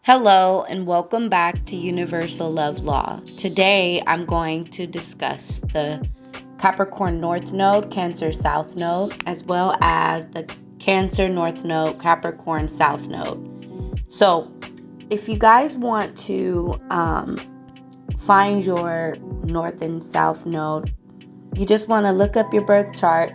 Hello, and welcome back to Universal Love Law. Today, I'm going to discuss the Capricorn North Node, Cancer South Node, as well as the Cancer North Node, Capricorn South Node. So, if you guys want to find your North and South Node, you just want to look up your birth chart,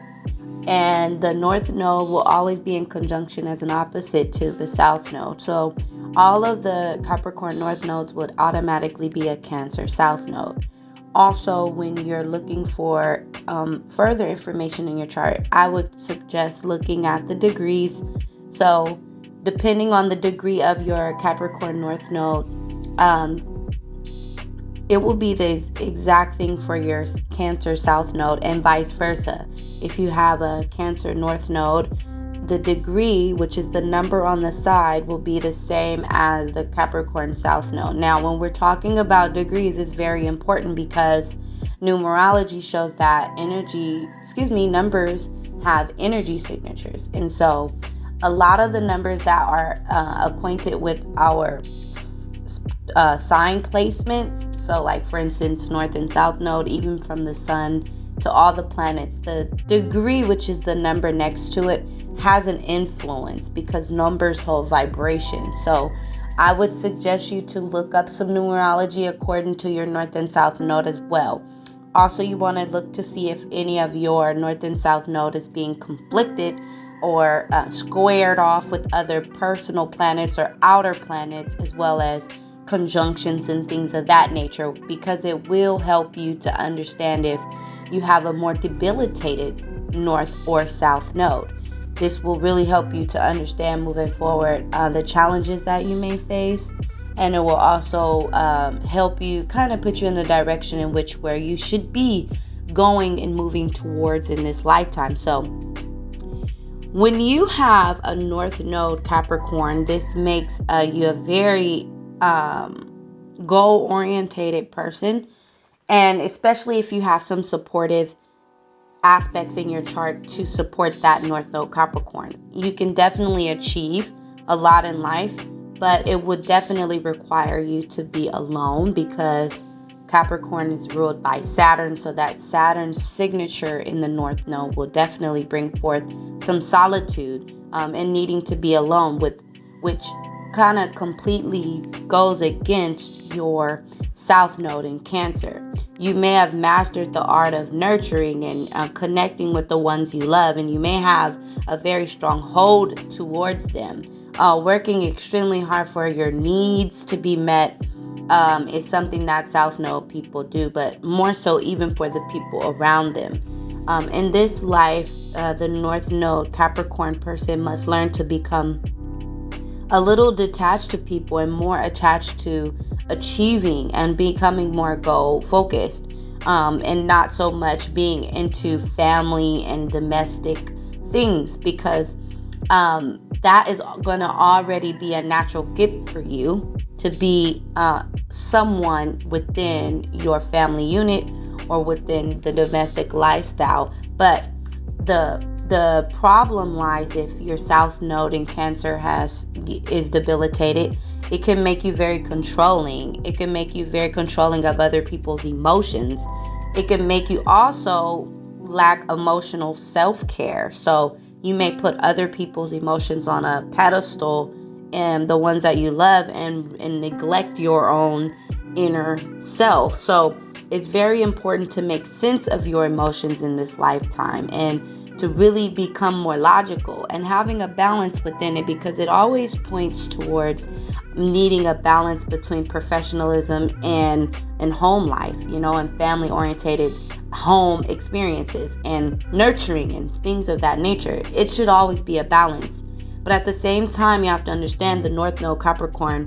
and the North Node will always be in conjunction as an opposite to the South Node. So all of the Capricorn North Nodes would automatically be a Cancer South Node. Also, when you're looking for further information in your chart, I would suggest looking at the degrees. So depending on the degree of your Capricorn North Node, it will be the exact thing for your Cancer South Node and vice versa. If you have a Cancer North Node, the degree, which is the number on the side, will be the same as the Capricorn South Node. Now, when we're talking about degrees, it's very important because numerology shows that numbers have energy signatures. And so a lot of the numbers that are acquainted with our sign placements, so like for instance North and South Node, even from the sun to all the planets, the degree, which is the number next to it, has an influence because numbers hold vibration. So I would suggest you to look up some numerology according to your North and South Node as well. Also, you want to look to see if any of your North and South Node is being conflicted or squared off with other personal planets or outer planets, as well as conjunctions and things of that nature, because it will help you to understand if you have a more debilitated North or South Node. This will really help you to understand moving forward the challenges that you may face, and it will also help you kind of put you in the direction in which where you should be going and moving towards in this lifetime. So when you have a North Node Capricorn, this makes you a very goal-orientated person, and especially if you have some supportive aspects in your chart to support that North Node Capricorn, you can definitely achieve a lot in life, but it would definitely require you to be alone because Capricorn is ruled by Saturn, so that Saturn's signature in the North Node will definitely bring forth some solitude and needing to be alone, which kind of completely goes against your South Node in Cancer. You may have mastered the art of nurturing and connecting with the ones you love, and you may have a very strong hold towards them. Working extremely hard for your needs to be met is something that South Node people do, but more so even for the people around them. In this life, the North Node Capricorn person must learn to become a little detached to people and more attached to achieving and becoming more goal focused, and not so much being into family and domestic things, because that is going to already be a natural gift for you to be someone within your family unit or within the domestic lifestyle. But the problem lies if your South Node in Cancer is debilitated. It can make you very controlling. It can make you very controlling of other people's emotions. It can make you also lack emotional self-care. So you may put other people's emotions on a pedestal and the ones that you love, and neglect your own inner self. So it's very important to make sense of your emotions in this lifetime and to really become more logical and having a balance within it, because it always points towards needing a balance between professionalism and home life, and family orientated home experiences and nurturing and things of that nature. It should always be a balance. But at the same time, you have to understand the North Node Capricorn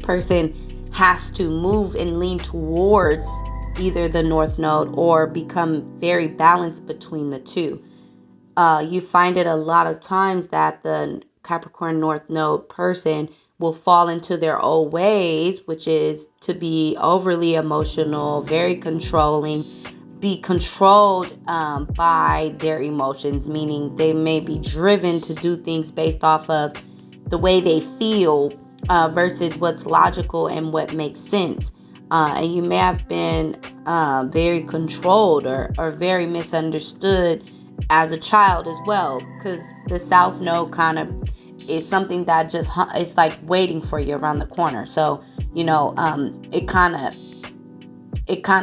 person has to move and lean towards either the North Node or become very balanced between the two. You find it a lot of times that the Capricorn North Node person will fall into their old ways, which is to be overly emotional, very controlling, be controlled by their emotions, meaning they may be driven to do things based off of the way they feel versus what's logical and what makes sense. And you may have been very controlled or very misunderstood as a child as well, because the South Node kind of is something that just it's like waiting for you around the corner. So it kind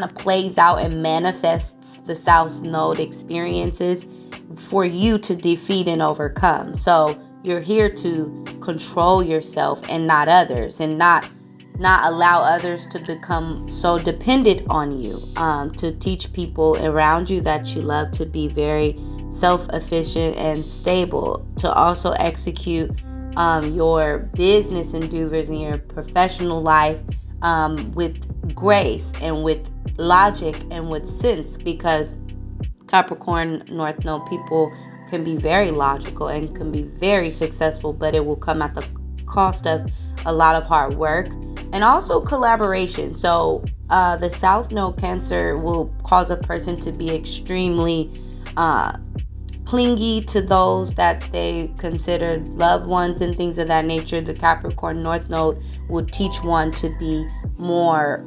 of plays out and manifests the South Node experiences for you to defeat and overcome. So you're here to control yourself and not others, and not allow others to become so dependent on you. To teach people around you that you love to be very self-efficient and stable. To also execute your business endeavors and your professional life with grace and with logic and with sense, because Capricorn North Node people can be very logical and can be very successful, but it will come at the cost of a lot of hard work and also collaboration. So the South Node Cancer will cause a person to be extremely clingy to those that they consider loved ones and things of that nature. The Capricorn North Node would teach one to be more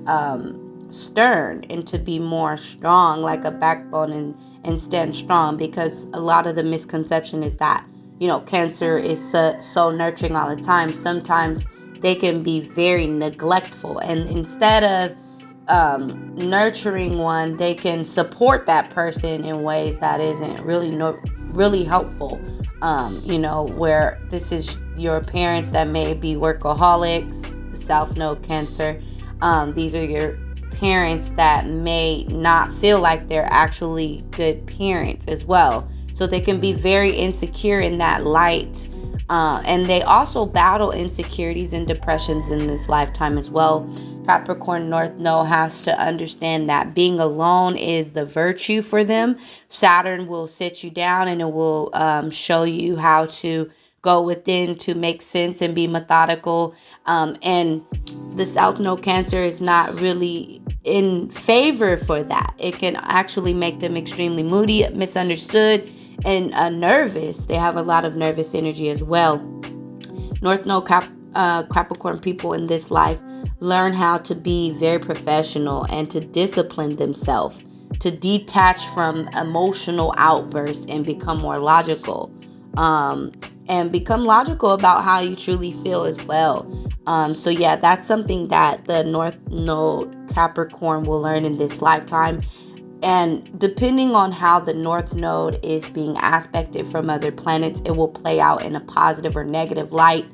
stern and to be more strong, like a backbone, and stand strong, because a lot of the misconception is that, Cancer is so nurturing all the time. Sometimes they can be very neglectful, and instead of nurturing one, they can support that person in ways that isn't really helpful. Where this is your parents that may be workaholics, the South Node Cancer. These are your parents that may not feel like they're actually good parents as well. So they can be very insecure in that light. And they also battle insecurities and depressions in this lifetime as well. Capricorn North Node has to understand that being alone is the virtue for them. Saturn will sit you down and it will show you how to go within to make sense and be methodical. And the South Node Cancer is not really in favor for that. It can actually make them extremely moody, misunderstood, and nervous. They have a lot of nervous energy as well. North Node Capricorn people in this life learn how to be very professional and to discipline themselves, to detach from emotional outbursts and become more logical, and become logical about how you truly feel as well. So yeah, that's something that the North Node Capricorn will learn in this lifetime. And depending on how the North Node is being aspected from other planets, it will play out in a positive or negative light.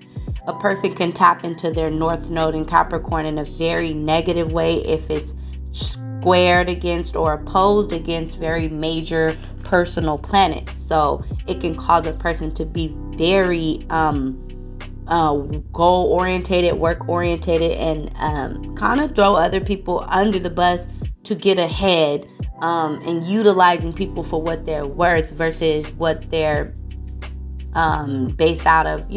A person can tap into their North Node in Capricorn in a very negative way if it's squared against or opposed against very major personal planets. So it can cause a person to be very goal-oriented, work-oriented, and kind of throw other people under the bus to get ahead, and utilizing people for what they're worth versus what they're based out of,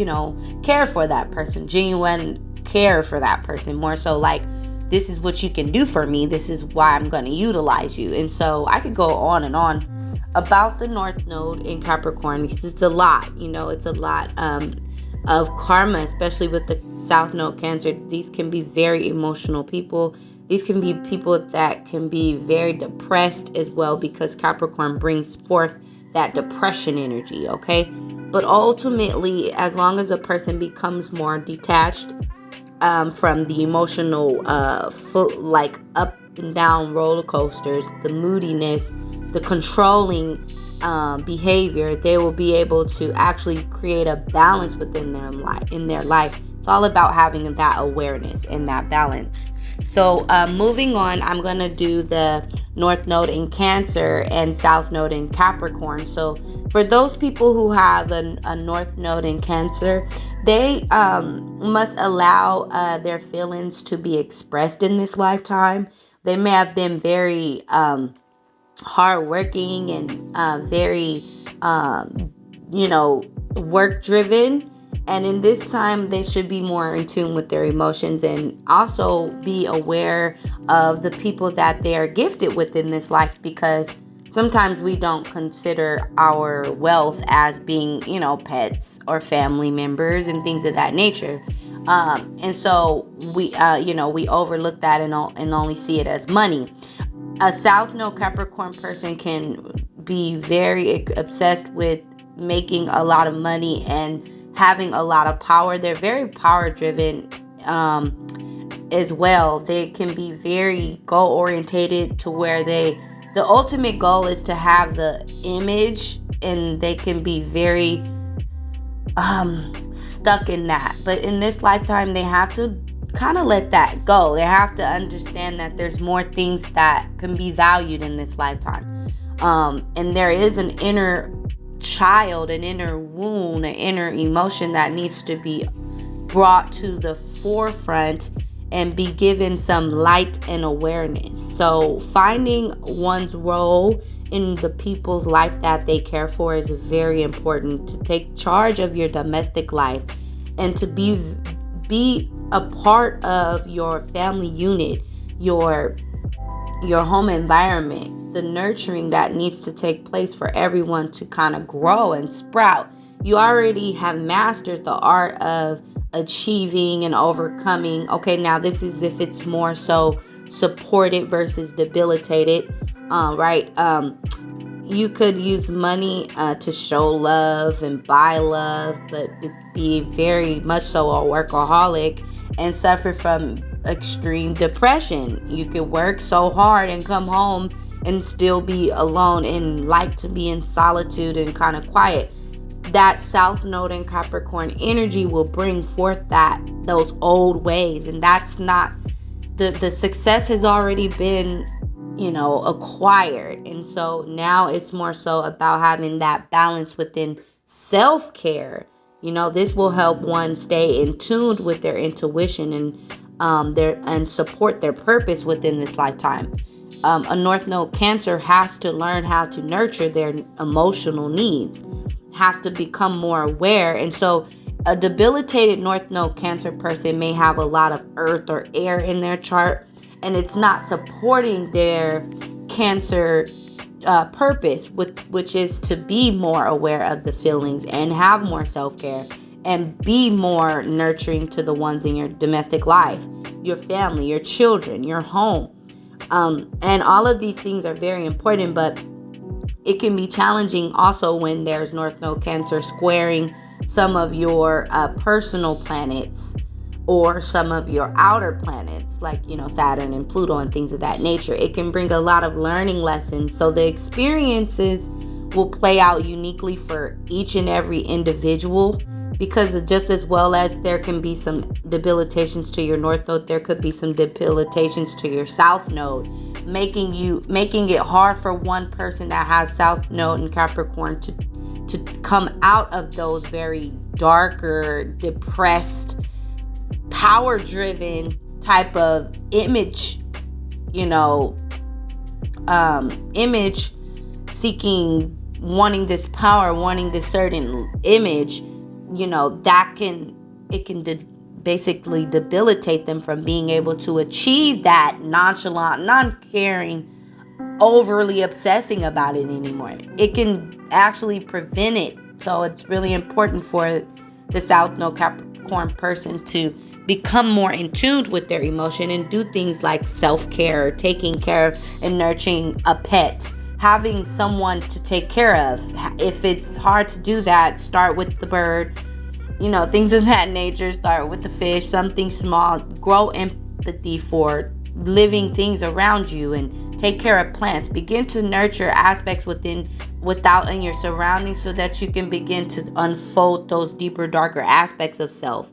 care for that person, genuine care for that person, more so like, this is what you can do for me, this is why I'm going to utilize you. And so I could go on and on about the North Node in Capricorn, because it's a lot, it's a lot of karma, especially with the South Node Cancer. These can be very emotional people. These can be people that can be very depressed as well, because Capricorn brings forth that depression energy, okay? But ultimately, as long as a person becomes more detached from the emotional, like up and down roller coasters, the moodiness, the controlling behavior, they will be able to actually create a balance within their life. It's all about having that awareness and that balance. So moving on, I'm going to do the North Node in Cancer and South Node in Capricorn. So for those people who have a North Node in Cancer, they must allow their feelings to be expressed in this lifetime. They may have been very hardworking and very, work driven. And in this time, they should be more in tune with their emotions and also be aware of the people that they are gifted with in this life, because sometimes we don't consider our wealth as being, pets or family members and things of that nature. And so we we overlook that and only see it as money. A South Node Capricorn person can be very obsessed with making a lot of money and having a lot of power. They're very power driven as well. They can be very goal orientated, to where the ultimate goal is to have the image, and they can be very stuck in that. But in this lifetime, they have to kind of let that go. They have to understand that there's more things that can be valued in this lifetime. And there is an inner child, an inner wound, an inner emotion that needs to be brought to the forefront and be given some light and awareness. So finding one's role in the people's life that they care for is very important. To take charge of your domestic life and to be a part of your family unit, your home environment, the nurturing that needs to take place for everyone to kind of grow and sprout. You already have mastered the art of achieving and overcoming. Okay, now this is if it's more so supported versus debilitated, right? You could use money to show love and buy love, but be very much so a workaholic and suffer from extreme depression. You could work so hard and come home and still be alone and like to be in solitude and kind of quiet. That South Node and Capricorn energy will bring forth those old ways, and that's not the success has already been acquired. And so now it's more so about having that balance within self-care. This will help one stay in tune with their intuition and support their purpose within this lifetime. A North Node Cancer has to learn how to nurture their emotional needs, have to become more aware. And so a debilitated North Node Cancer person may have a lot of earth or air in their chart, and it's not supporting their Cancer purpose, which is to be more aware of the feelings and have more self-care and be more nurturing to the ones in your domestic life, your family, your children, your home. And all of these things are very important, but it can be challenging also when there's North Node Cancer squaring some of your personal planets or some of your outer planets, like Saturn and Pluto and things of that nature. It can bring a lot of learning lessons. So the experiences will play out uniquely for each and every individual, because just as well as there can be some debilitations to your North Node, there could be some debilitations to your South Node, making it hard for one person that has South Node and Capricorn to come out of those very darker, depressed, power-driven type of image, image seeking, wanting this power, wanting this certain image, it can basically debilitate them from being able to achieve that nonchalant, non-caring, overly obsessing about it anymore. It can actually prevent it. So it's really important for the South Node Capricorn person to become more in tune with their emotion and do things like self-care, taking care and nurturing a pet, having someone to take care of. If it's hard to do that, start with the bird, things of that nature. Start with the fish, something small. Grow empathy for living things around you and take care of plants. Begin to nurture aspects in your surroundings so that you can begin to unfold those deeper, darker aspects of self.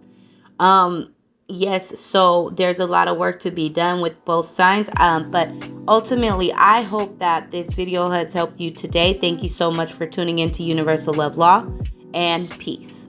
Yes, so there's a lot of work to be done with both signs, but ultimately, I hope that this video has helped you today. Thank you so much for tuning into Universal Love Law, and peace.